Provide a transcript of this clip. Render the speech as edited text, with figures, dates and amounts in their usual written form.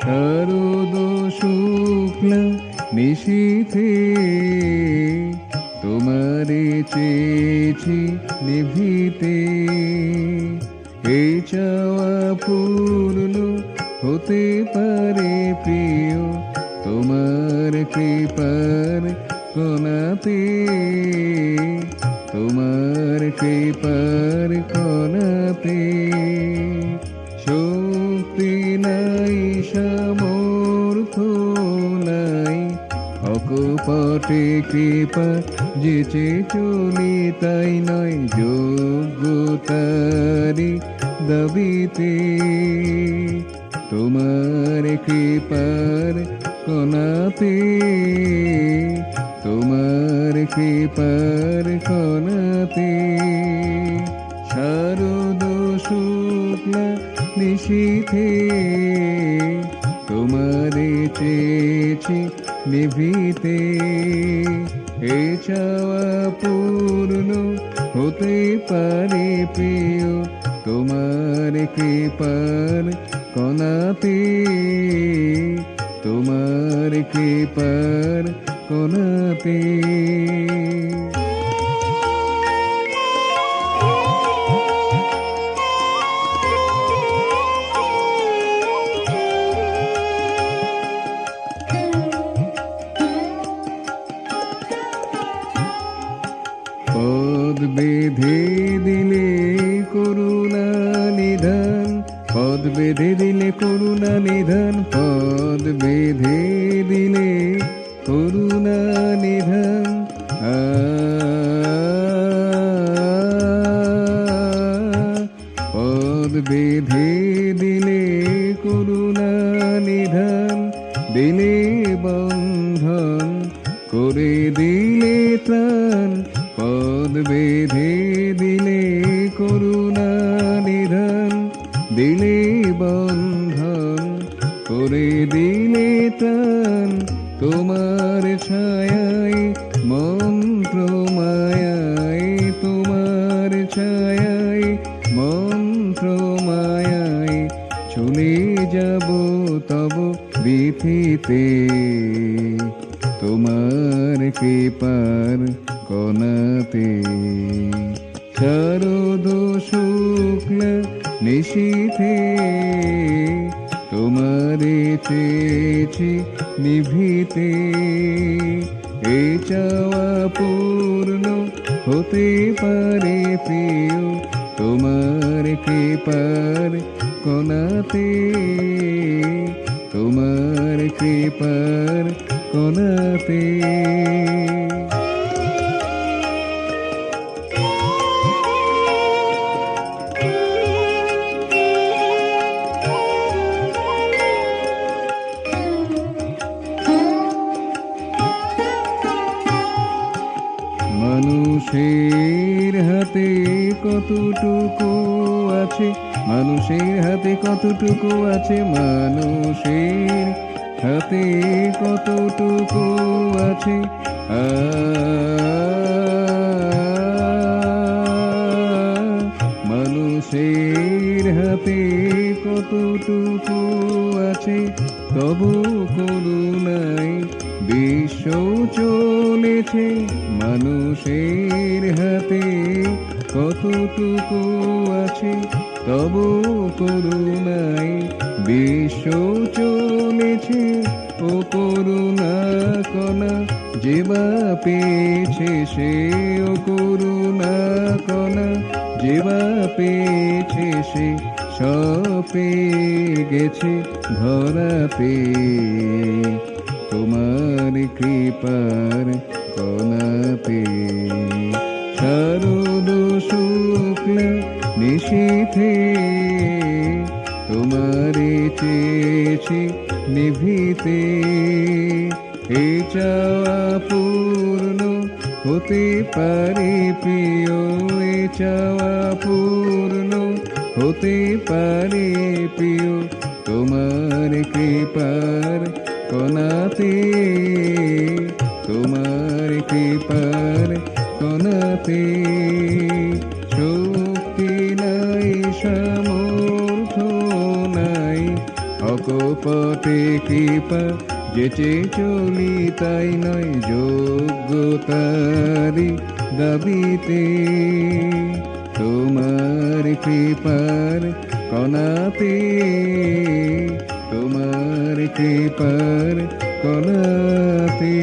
শারদ শুক্লা নিশীথে তোমারে চেয়েছি নিভিতে, এই চাওয়া পূর্ণ হতে পারে প্রিয় তোমার কৃপার কণাতে, তোমার কৃপার কণাতে। শক্তি নাই সামর্থ্য নাই, অকপটে কৃপা যেচে চলি তাই নয়, যোগ্যতারি দাবিতে তোমার কৃপার কণাতে, তোমার কৃপার কণাতে। শারদ শুক্লা নিশীথে তোমারে চেয়েছি নিভিতে, এ চাওয়া পূর্ণ হতে পারে প্রিয় তোমার কৃপার কণাতে, তোমার কৃপার কণাতে। পদ বেঁধে দিলে করুণা নিধান, পদ বেঁধে দিলে করুণা নিধান, পদ বেঁধে দিলে করুণা নিধান। পদ বেঁধে দিলে করুণা নিধান, দিলে বন্ধন করে দিলে ত্রাণ, পদ বেঁধে দিলে করুণা নিধান, দিলে বন্ধন করে দিলে ত্রাণ। তোমার ছায়ায় মন্ত্র মায়ায়, তোমার ছায়ায় মন্ত্র মায়ায় চলে যাব তব বিথিতে, তোমার কৃপার কণাতে। শারদ শুক্লা নিশীথে তোমারে চেয়েছি নিভিতে, এই চাওয়া পূর্ণ হতে পারে প্রিয় তোমার কৃপার কণাতে, তোমার কৃপার কণাতে। মানুষের হাতে কতটুকু আছে, মানুষের হাতে কতটুকু আছে, মানুষের হাতে কতটুকু আছে। মানুষের হাতে কতটুকু আছে, তবু করুণায় বিশ্ব চলেছে। মানুষের হাতে কতটুকু আছে, তবু করুণায় বিশ্ব চলেছে। ও করুণা কণা যেবা পেয়েছে সে, ও করুণা কণা যেবা পেয়েছে সে, সব পেয়ে গেছে ধরাতে, তোমার কৃপার কণাতে। শারদ শুক্লা নিশীথে তোমারে চেয়েছি নিভিতে, এই চাওয়া পূর্ণ হতে পারে প্রিয়, এই চাওয়া পূর্ণ হতে পারে প্রিয় তোমার কৃপার কণাতে, তোমার কৃপার কণাতে। শক্তি নাই সামর্থ্য নাই, কপটে কৃপা যেচে চলি তাই নয় যোগ্যতারি দাবিতে তোমার কৃপার কণাতে তোমার কৃপার কণাতে